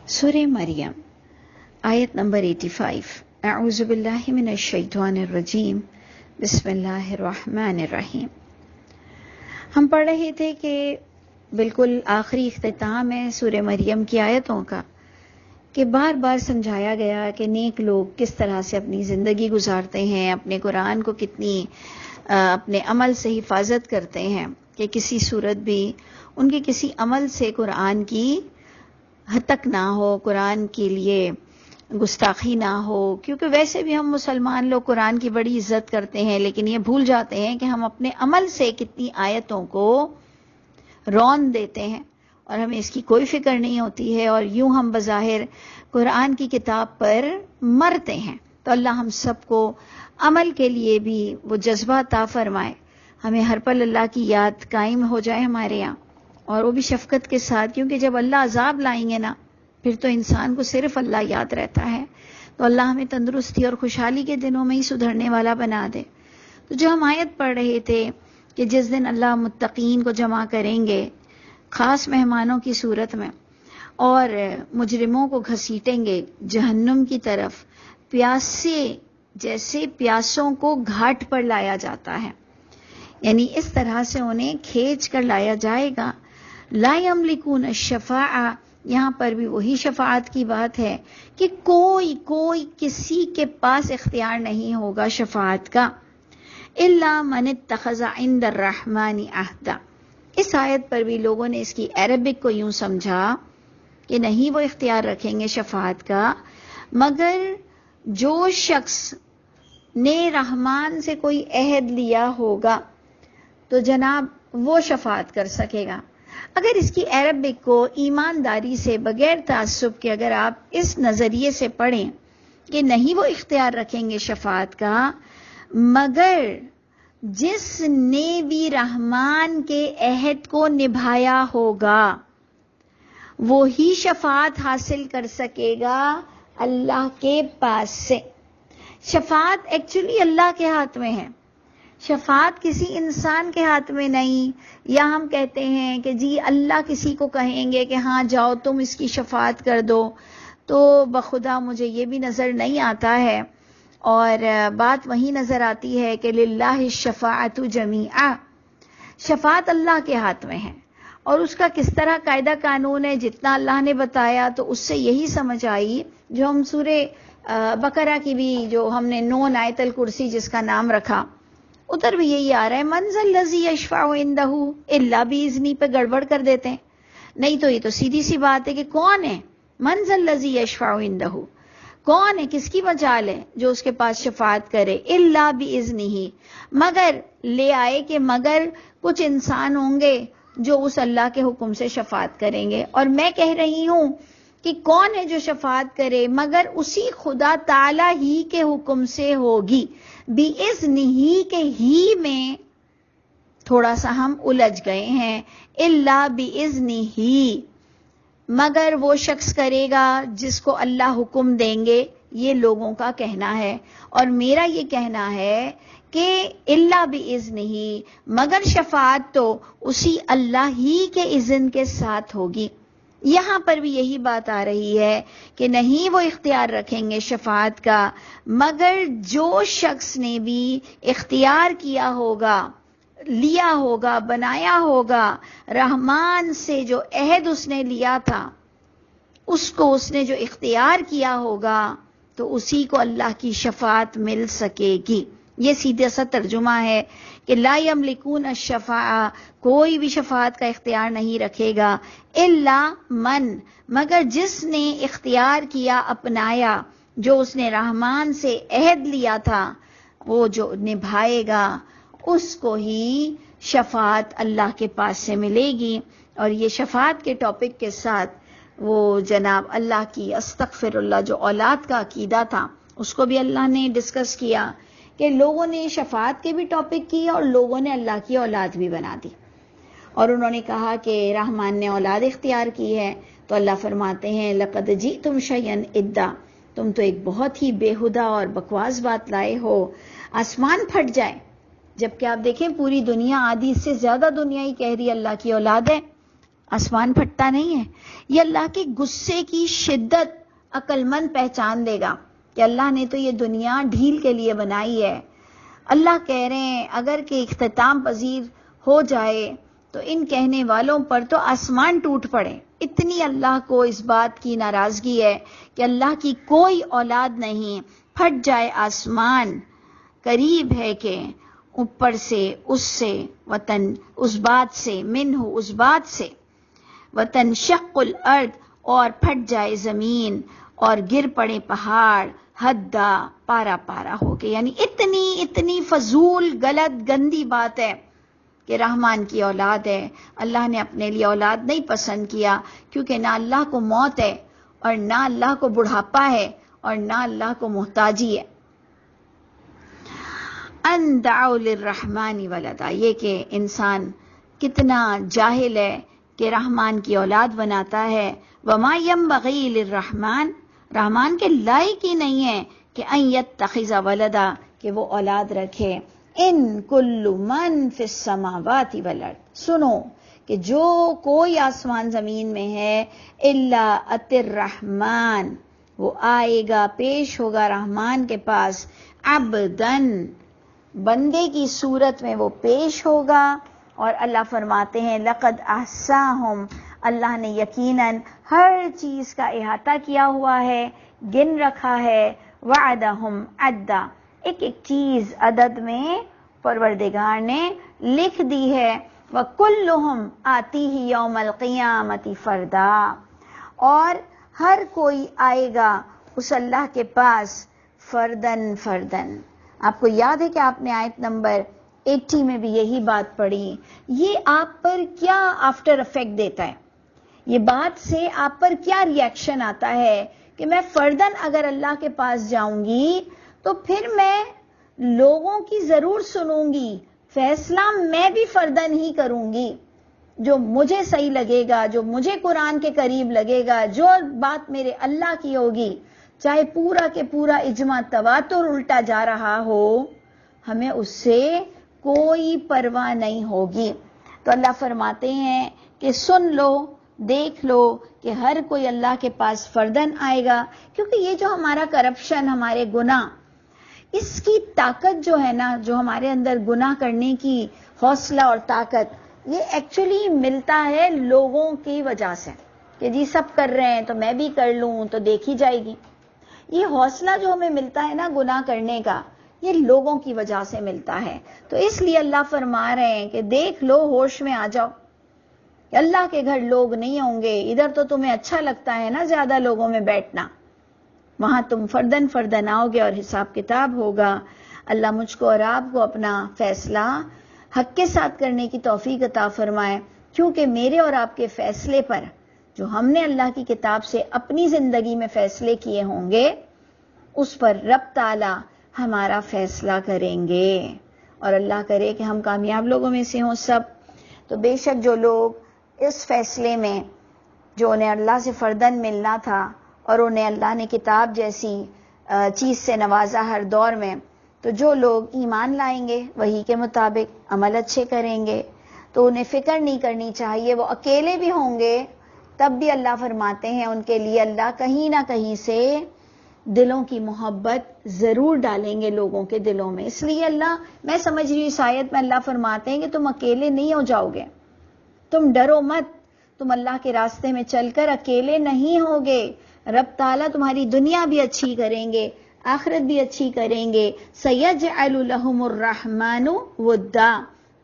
سورہ مریم آیت نمبر 85۔ اعوذ باللہ من الشیطان الرجیم، بسم اللہ الرحمن الرحیم۔ ہم پڑھ رہے تھے کہ بالکل آخری اختتام ہے سورہ مریم کی آیتوں کا، کہ بار بار سمجھایا گیا کہ نیک لوگ کس طرح سے اپنی زندگی گزارتے ہیں، اپنے قرآن کو کتنی اپنے عمل سے حفاظت کرتے ہیں کہ کسی صورت بھی ان کے کسی عمل سے قرآن کی ہتک نہ ہو، قرآن کے لیے گستاخی نہ ہو، کیونکہ ویسے بھی ہم مسلمان لوگ قرآن کی بڑی عزت کرتے ہیں، لیکن یہ بھول جاتے ہیں کہ ہم اپنے عمل سے کتنی آیتوں کو رون دیتے ہیں اور ہمیں اس کی کوئی فکر نہیں ہوتی ہے، اور یوں ہم بظاہر قرآن کی کتاب پر مرتے ہیں۔ تو اللہ ہم سب کو عمل کے لیے بھی وہ جذبہ عطا فرمائے، ہمیں ہر پل اللہ کی یاد قائم ہو جائے ہمارے یہاں، اور وہ بھی شفقت کے ساتھ، کیونکہ جب اللہ عذاب لائیں گے نا پھر تو انسان کو صرف اللہ یاد رہتا ہے۔ تو اللہ ہمیں تندرستی اور خوشحالی کے دنوں میں ہی سدھرنے والا بنا دے۔ تو جو ہم آیت پڑھ رہے تھے کہ جس دن اللہ متقین کو جمع کریں گے خاص مہمانوں کی صورت میں، اور مجرموں کو گھسیٹیں گے جہنم کی طرف، پیاسے جیسے پیاسوں کو گھاٹ پر لایا جاتا ہے، یعنی اس طرح سے انہیں کھینچ کر لایا جائے گا۔ لا یملکون الشفاعہ، یہاں پر بھی وہی شفاعت کی بات ہے کہ کوئی کسی کے پاس اختیار نہیں ہوگا شفاعت کا، الا من اتخذ عند الرحمن عہدا۔ اس آیت پر بھی لوگوں نے اس کی عربک کو یوں سمجھا کہ نہیں وہ اختیار رکھیں گے شفاعت کا، مگر جو شخص نے رحمان سے کوئی عہد لیا ہوگا تو جناب وہ شفاعت کر سکے گا۔ اگر اس کی عربک کو ایمانداری سے بغیر تعصب کے اگر آپ اس نظریے سے پڑھیں کہ نہیں وہ اختیار رکھیں گے شفاعت کا، مگر جس نے بھی رحمان کے عہد کو نبھایا ہوگا وہی شفاعت حاصل کر سکے گا اللہ کے پاس سے۔ شفاعت ایکچولی اللہ کے ہاتھ میں ہے، شفاعت کسی انسان کے ہاتھ میں نہیں۔ یا ہم کہتے ہیں کہ جی اللہ کسی کو کہیں گے کہ ہاں جاؤ تم اس کی شفاعت کر دو، تو بخدا مجھے یہ بھی نظر نہیں آتا ہے، اور بات وہی نظر آتی ہے کہ للہ الشفاعت جمیعا، شفاعت اللہ کے ہاتھ میں ہے، اور اس کا کس طرح قاعدہ قانون ہے جتنا اللہ نے بتایا، تو اس سے یہی سمجھ آئی جو ہم سورہ بقرہ کی بھی جو ہم نے 9 آیت الکرسی جس کا نام رکھا، ادھر بھی یہی آ رہا ہے، من ذا الذی یشفع عندہ الا باذنہ پہ گڑبڑ کر دیتے ہیں۔ نہیں تو یہ تو سیدھی سی بات ہے کہ کون ہے من ذا الذی یشفع عندہ، کون ہے، کس کی مجال ہے جو اس کے پاس شفاعت کرے، الا باذنہ، مگر لے آئے کہ مگر کچھ انسان ہوں گے جو اس اللہ کے حکم سے شفاعت کریں گے، اور میں کہہ رہی ہوں کہ کون ہے جو شفاعت کرے مگر اسی خدا تعالی ہی کے حکم سے ہوگی۔ بِإِذْنِ ہی کے ہی میں تھوڑا سا ہم الجھ گئے ہیں، الا بِإِذْنِ ہی، مگر وہ شخص کرے گا جس کو اللہ حکم دیں گے، یہ لوگوں کا کہنا ہے، اور میرا یہ کہنا ہے کہ الا بِإِذْنِ ہی، مگر شفاعت تو اسی اللہ ہی کے اذن کے ساتھ ہوگی۔ یہاں پر بھی یہی بات آ رہی ہے کہ نہیں وہ اختیار رکھیں گے شفاعت کا، مگر جو شخص نے بھی اختیار کیا ہوگا، لیا ہوگا، بنایا ہوگا، رحمان سے جو عہد اس نے لیا تھا اس کو اس نے جو اختیار کیا ہوگا تو اسی کو اللہ کی شفاعت مل سکے گی۔ یہ سیدھا سا ترجمہ ہے کہ لا یملکون الشفاعہ، کوئی بھی شفاعت کا اختیار نہیں رکھے گا، الا من، مگر جس نے اختیار کیا، اپنایا، جو اس نے رحمان سے عہد لیا تھا وہ جو نبھائے گا اس کو ہی شفاعت اللہ کے پاس سے ملے گی۔ اور یہ شفاعت کے ٹاپک کے ساتھ وہ جناب اللہ کی استغفر اللہ جو اولاد کا عقیدہ تھا اس کو بھی اللہ نے ڈسکس کیا، کہ لوگوں نے شفاعت کے بھی ٹاپک کی اور لوگوں نے اللہ کی اولاد بھی بنا دی، اور انہوں نے کہا کہ رحمان نے اولاد اختیار کی ہے، تو اللہ فرماتے ہیں لقد جئتم شیئا ادا، تم تو ایک بہت ہی بےہودہ اور بکواس بات لائے ہو، آسمان پھٹ جائے۔ جبکہ آپ دیکھیں پوری دنیا، آدھی سے زیادہ دنیا ہی کہہ رہی اللہ کی اولاد ہے، آسمان پھٹتا نہیں ہے. یہ اللہ کے غصے کی شدت عقل مند پہچان لے گا کہ اللہ نے تو یہ دنیا ڈھیل کے لیے بنائی ہے. اللہ کہہ رہے ہیں اگر کہ اختتام پذیر ہو جائے تو ان کہنے والوں پر تو آسمان ٹوٹ پڑے. اتنی اللہ کو اس بات کی ناراضگی ہے کہ اللہ کی کوئی اولاد نہیں. پھٹ جائے آسمان، قریب ہے کہ اوپر سے اس سے وطن اس بات سے منہ اس بات سے وطن شق الارض، اور پھٹ جائے زمین اور گر پڑے پہاڑ، حدا پارا پارا ہو کے. یعنی اتنی فضول غلط گندی بات ہے کہ رحمان کی اولاد ہے. اللہ نے اپنے لیے اولاد نہیں پسند کیا، کیونکہ نہ اللہ کو موت ہے اور نہ اللہ کو بڑھاپا ہے اور نہ اللہ کو محتاجی ہے. ان دعوا للرحمن ولدا، یہ کہ انسان کتنا جاہل ہے کہ رحمان کی اولاد بناتا ہے. وما ينبغي للرحمن، رحمان کے لائق ہی نہیں ہے کہ ان يتخذ ولدا، کہ وہ اولاد رکھے. ان کل من فی السماوات والارض، سنو کہ جو کوئی آسمان زمین میں ہے، الا اتى الرحمن، وہ آئے گا پیش ہوگا رحمان کے پاس، عبدن، بندے کی صورت میں وہ پیش ہوگا. اور اللہ فرماتے ہیں لقد احصاہم، اللہ نے یقیناً ہر چیز کا احاطہ کیا ہوا ہے، گن رکھا ہے. وعدہم عدا، ایک ایک چیز عدد میں پروردگار نے لکھ دی ہے. وکلہم آتیہ یوم القیامۃ فردا، اور ہر کوئی آئے گا اس اللہ کے پاس فردن فردن. آپ کو یاد ہے کہ آپ نے آیت نمبر 80 میں بھی یہی بات پڑھی. یہ آپ پر کیا آفٹر افیکٹ دیتا ہے؟ یہ بات سے آپ پر کیا ریئیکشن آتا ہے کہ میں فردن اگر اللہ کے پاس جاؤں گی تو پھر میں لوگوں کی ضرور سنوں گی، فیصلہ میں بھی فردن ہی کروں گی، جو مجھے صحیح لگے گا، جو مجھے قرآن کے قریب لگے گا، جو بات میرے اللہ کی ہوگی، چاہے پورا کے پورا اجماع تواتر الٹا جا رہا ہو، ہمیں اس سے کوئی پرواہ نہیں ہوگی. تو اللہ فرماتے ہیں کہ سن لو، دیکھ لو کہ ہر کوئی اللہ کے پاس فردن آئے گا. کیونکہ یہ جو ہمارا کرپشن، ہمارے گناہ، اس کی طاقت جو ہے نا، جو ہمارے اندر گناہ کرنے کی حوصلہ اور طاقت، یہ ایکچولی ملتا ہے لوگوں کی وجہ سے کہ جی سب کر رہے ہیں تو میں بھی کر لوں تو دیکھی جائے گی. یہ حوصلہ جو ہمیں ملتا ہے نا گناہ کرنے کا، یہ لوگوں کی وجہ سے ملتا ہے. تو اس لیے اللہ فرما رہے ہیں کہ دیکھ لو، ہوش میں آ جاؤ. اللہ کے گھر لوگ نہیں ہوں گے، ادھر تو تمہیں اچھا لگتا ہے نا زیادہ لوگوں میں بیٹھنا، وہاں تم فردن فردن آؤ گے اور حساب کتاب ہوگا. اللہ مجھ کو اور آپ کو اپنا فیصلہ حق کے ساتھ کرنے کی توفیق عطا فرمائے، کیونکہ میرے اور آپ کے فیصلے پر، جو ہم نے اللہ کی کتاب سے اپنی زندگی میں فیصلے کیے ہوں گے، اس پر رب تعالی ہمارا فیصلہ کریں گے. اور اللہ کرے کہ ہم کامیاب لوگوں میں سے ہوں سب. تو بے شک جو لوگ اس فیصلے میں، جو انہیں اللہ سے فردن ملنا تھا اور انہیں اللہ نے کتاب جیسی چیز سے نوازا ہر دور میں، تو جو لوگ ایمان لائیں گے وہی کے مطابق عمل اچھے کریں گے، تو انہیں فکر نہیں کرنی چاہیے. وہ اکیلے بھی ہوں گے تب بھی اللہ فرماتے ہیں ان کے لیے اللہ کہیں نہ کہیں سے دلوں کی محبت ضرور ڈالیں گے لوگوں کے دلوں میں. اس لیے اللہ، میں سمجھ رہی ہوں اس آیت میں اللہ فرماتے ہیں کہ تم اکیلے نہیں ہو جاؤ گے، تم ڈرو مت، تم اللہ کے راستے میں چل کر اکیلے نہیں ہوگے. رب تعالیٰ تمہاری دنیا بھی اچھی کریں گے، آخرت بھی اچھی کریں گے. سَيَجْعَلُ لَهُمُ الرَّحْمَنُ وَدًّا،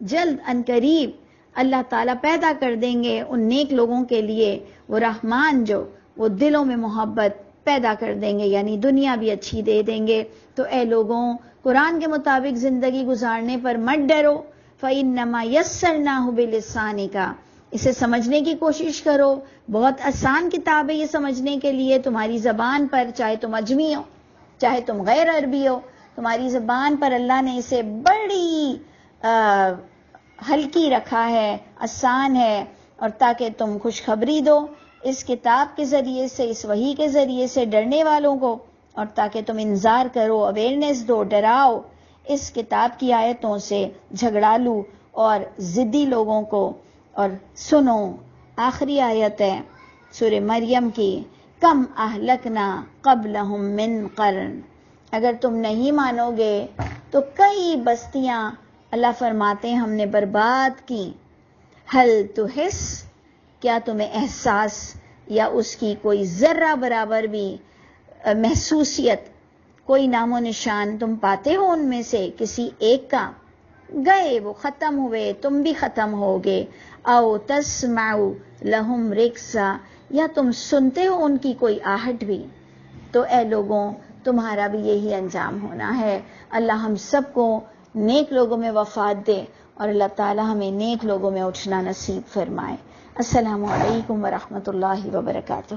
جلد ان قریب اللہ تعالیٰ پیدا کر دیں گے ان نیک لوگوں کے لیے وہ رحمان، جو وہ دلوں میں محبت پیدا کر دیں گے، یعنی دنیا بھی اچھی دے دیں گے. تو اے لوگوں، قرآن کے مطابق زندگی گزارنے پر مت ڈرو. فَإِنَّمَا يَسَّرْنَاهُ بِلِسَانِكَ، اسے سمجھنے کی کوشش کرو. بہت آسان کتاب ہے یہ سمجھنے کے لیے. تمہاری زبان پر، چاہے تم اجمی ہو چاہے تم غیر عربی ہو، تمہاری زبان پر اللہ نے اسے بڑی ہلکی رکھا ہے، آسان ہے، اور تاکہ تم خوشخبری دو اس کتاب کے ذریعے سے، اس وحی کے ذریعے سے ڈرنے والوں کو، اور تاکہ تم انذار کرو، اویئرنیس دو، ڈراؤ اس کتاب کی آیتوں سے جھگڑالو اور ضدی لوگوں کو. اور سنو آخری آیت ہے سورہ مریم کی، کم اہلکنا قبلہم من قرن، اگر تم نہیں مانو گے تو کئی بستیاں اللہ فرماتے ہیں ہم نے برباد کی. حل تحس، کیا تمہیں احساس یا اس کی کوئی ذرہ برابر بھی محسوسیت، کوئی نام و نشان تم پاتے ہو ان میں سے کسی ایک کا؟ گئے وہ، ختم ہوئے، تم بھی ختم ہوگے. او تسمعوا لہم رکسا، یا تم سنتے ہو ان کی کوئی آہٹ بھی؟ تو اے لوگوں تمہارا بھی یہی انجام ہونا ہے. اللہ ہم سب کو نیک لوگوں میں وفات دے اور اللہ تعالی ہمیں نیک لوگوں میں اٹھنا نصیب فرمائے. السلام علیکم ورحمۃ اللہ وبرکاتہ.